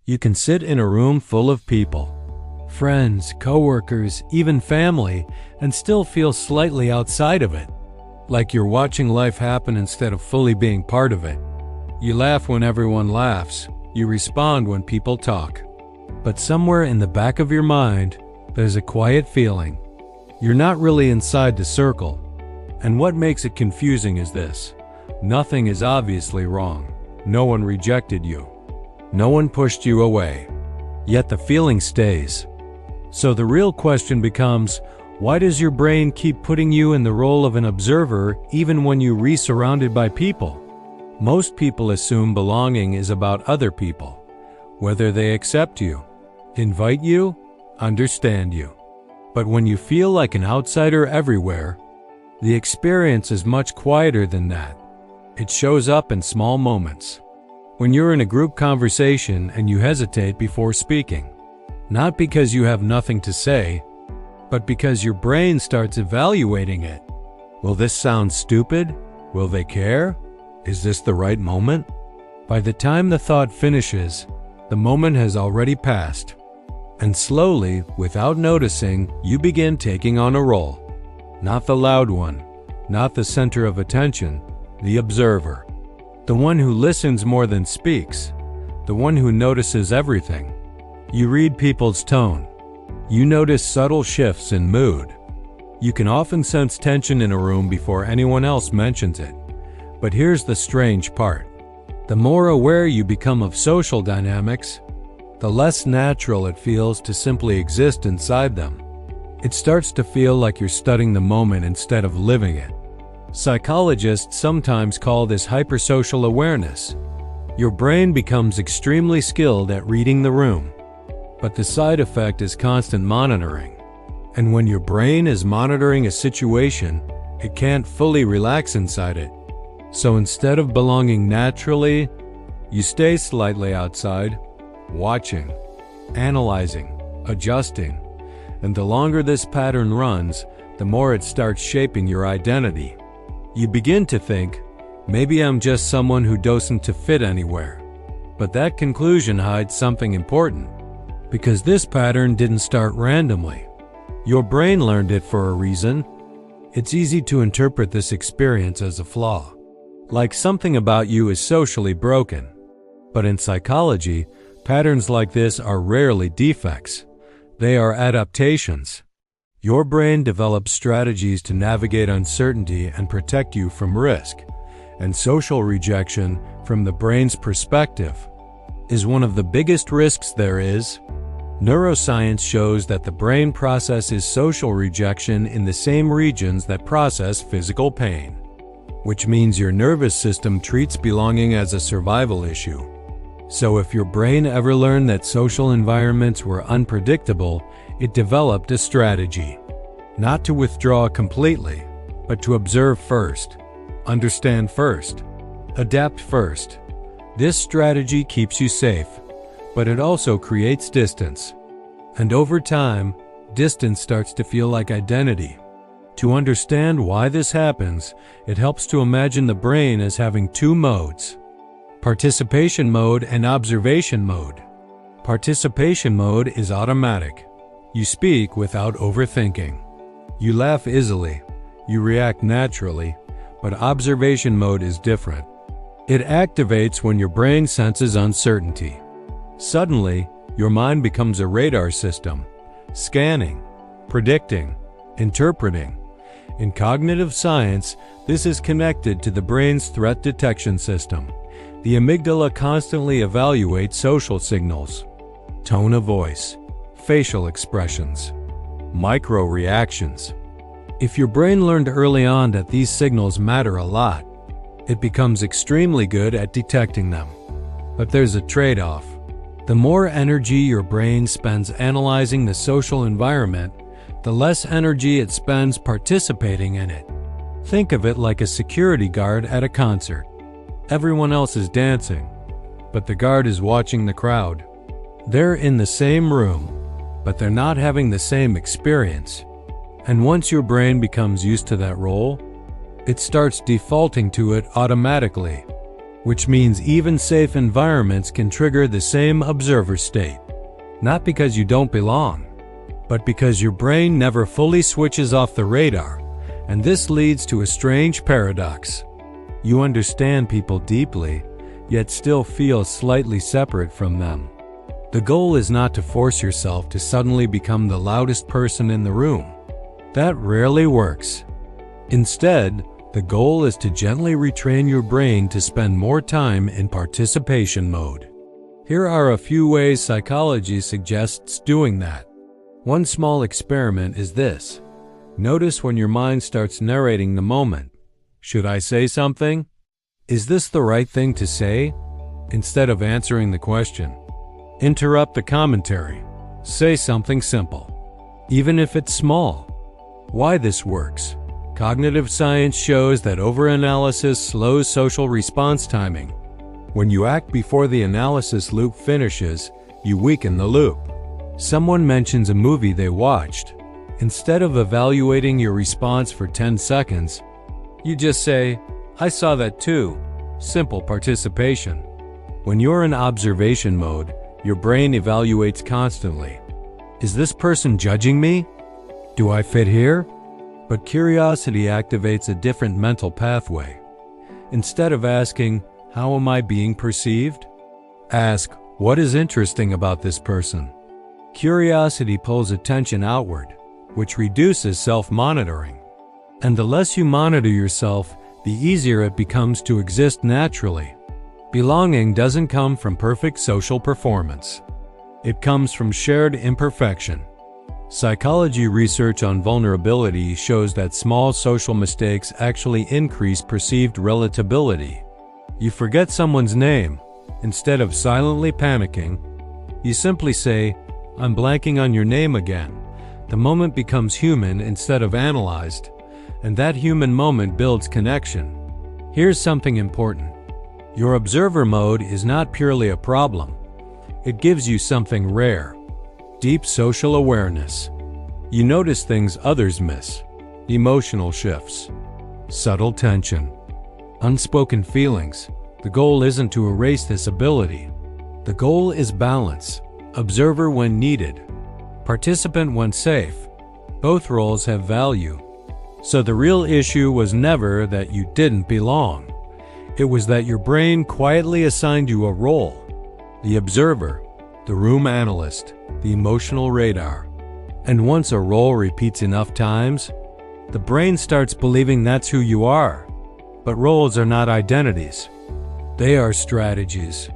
You can sit in a room full of people, friends, coworkers, even family, and still feel slightly outside of it, like you're watching life happen instead of fully being part of it. You laugh when everyone laughs. You respond when people talk. But somewhere in the back of your mind, there's a quiet feeling. You're not really inside the circle. And what makes it confusing is this: nothing is obviously wrong. No one rejected you. No one pushed you away. Yet the feeling stays. So the real question becomes, why does your brain keep putting you in the role of an observer even when you're surrounded by people? Most people assume belonging is about other people, whether they accept you, invite you, understand you. But when you feel like an outsider everywhere, the experience is much quieter than that. It shows up in small moments. When you're in a group conversation and you hesitate before speaking, not because you have nothing to say, but because your brain starts evaluating it. Will this sound stupid? Will they care? Is this the right moment? By the time the thought finishes, the moment has already passed. And slowly, without noticing, you begin taking on a role. Not the loud one, not the center of attention, the observer. The one who listens more than speaks, the one who notices everything. You read people's tone. You notice subtle shifts in mood. You can often sense tension in a room before anyone else mentions it. But here's the strange part. The more aware you become of social dynamics, the less natural it feels to simply exist inside them. It starts to feel like you're studying the moment instead of living it. Psychologists sometimes call this hypersocial awareness. Your brain becomes extremely skilled at reading the room, but the side effect is constant monitoring. And when your brain is monitoring a situation, it can't fully relax inside it. So instead of belonging naturally, you stay slightly outside, watching, analyzing, adjusting. And the longer this pattern runs, the more it starts shaping your identity. You begin to think, maybe I'm just someone who doesn't fit anywhere. But that conclusion hides something important, because this pattern didn't start randomly. Your brain learned it for a reason. It's easy to interpret this experience as a flaw, like something about you is socially broken. But in psychology, patterns like this are rarely defects. They are adaptations. Your brain develops strategies to navigate uncertainty and protect you from risk. And social rejection, from the brain's perspective, is one of the biggest risks there is. Neuroscience shows that the brain processes social rejection in the same regions that process physical pain, which means your nervous system treats belonging as a survival issue. So if your brain ever learned that social environments were unpredictable, it developed a strategy. Not to withdraw completely, but to observe first, understand first, adapt first. This strategy keeps you safe, but it also creates distance. And over time, distance starts to feel like identity. To understand why this happens, it helps to imagine the brain as having two modes: participation mode and observation mode. Participation mode is automatic. You speak without overthinking. You laugh easily. You react naturally. But observation mode is different. It activates when your brain senses uncertainty. Suddenly, your mind becomes a radar system, scanning, predicting, interpreting. In cognitive science, this is connected to the brain's threat detection system. The amygdala constantly evaluates social signals, tone of voice, facial expressions, micro-reactions. If your brain learned early on that these signals matter a lot, it becomes extremely good at detecting them. But there's a trade-off. The more energy your brain spends analyzing the social environment, the less energy it spends participating in it. Think of it like a security guard at a concert. Everyone else is dancing, but the guard is watching the crowd. They're in the same room, but they're not having the same experience. And once your brain becomes used to that role, it starts defaulting to it automatically. which means even safe environments can trigger the same observer state. Not because you don't belong, but because your brain never fully switches off the radar, and this leads to a strange paradox. You understand people deeply, yet still feel slightly separate from them. The goal is not to force yourself to suddenly become the loudest person in the room. That rarely works. Instead, the goal is to gently retrain your brain to spend more time in participation mode. Here are a few ways psychology suggests doing that. One small experiment is this. Notice when your mind starts narrating the moment. Should I say something? Is this the right thing to say? Instead of answering the question, interrupt the commentary. Say something simple, even if it's small. Why this works? Cognitive science shows that overanalysis slows social response timing. When you act before the analysis loop finishes, you weaken the loop. Someone mentions a movie they watched. Instead of evaluating your response for 10 seconds, you just say, I saw that too. Simple participation. When you're in observation mode, your brain evaluates constantly. Is this person judging me? Do I fit here? But curiosity activates a different mental pathway. Instead of asking, how am I being perceived? Ask, what is interesting about this person? Curiosity pulls attention outward, which reduces self-monitoring. And the less you monitor yourself, the easier it becomes to exist naturally. Belonging doesn't come from perfect social performance. It comes from shared imperfection. Psychology research on vulnerability shows that small social mistakes actually increase perceived relatability. You forget someone's name. Instead of silently panicking, you simply say, I'm blanking on your name again. The moment becomes human instead of analyzed, and that human moment builds connection. Here's something important. Your observer mode is not purely a problem. It gives you something rare, deep social awareness. You notice things others miss, emotional shifts, subtle tension, unspoken feelings. The goal isn't to erase this ability. The goal is balance. Observer when needed, participant when safe. Both roles have value. So the real issue was never that you didn't belong. It was that your brain quietly assigned you a role. The observer, the room analyst, the emotional radar. And once a role repeats enough times, the brain starts believing that's who you are. But roles are not identities. They are strategies.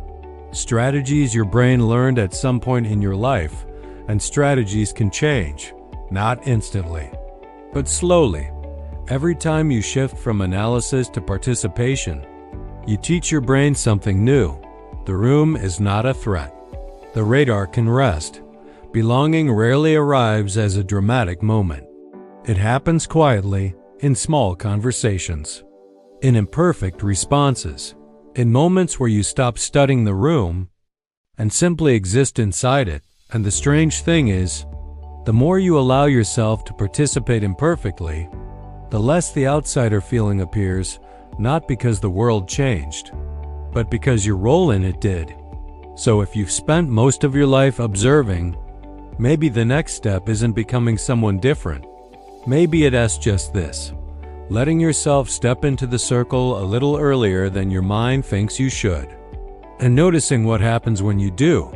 Strategies your brain learned at some point in your life, and strategies can change, not instantly, but slowly. Every time you shift from analysis to participation, you teach your brain something new. The room is not a threat. The radar can rest. Belonging rarely arrives as a dramatic moment. It happens quietly, in small conversations, in imperfect responses, in moments where you stop studying the room and simply exist inside it. And the strange thing is, the more you allow yourself to participate imperfectly, the less the outsider feeling appears, not because the world changed, but because your role in it did. So if you've spent most of your life observing, maybe the next step isn't becoming someone different. Maybe it asks just this: letting yourself step into the circle a little earlier than your mind thinks you should, and noticing what happens when you do.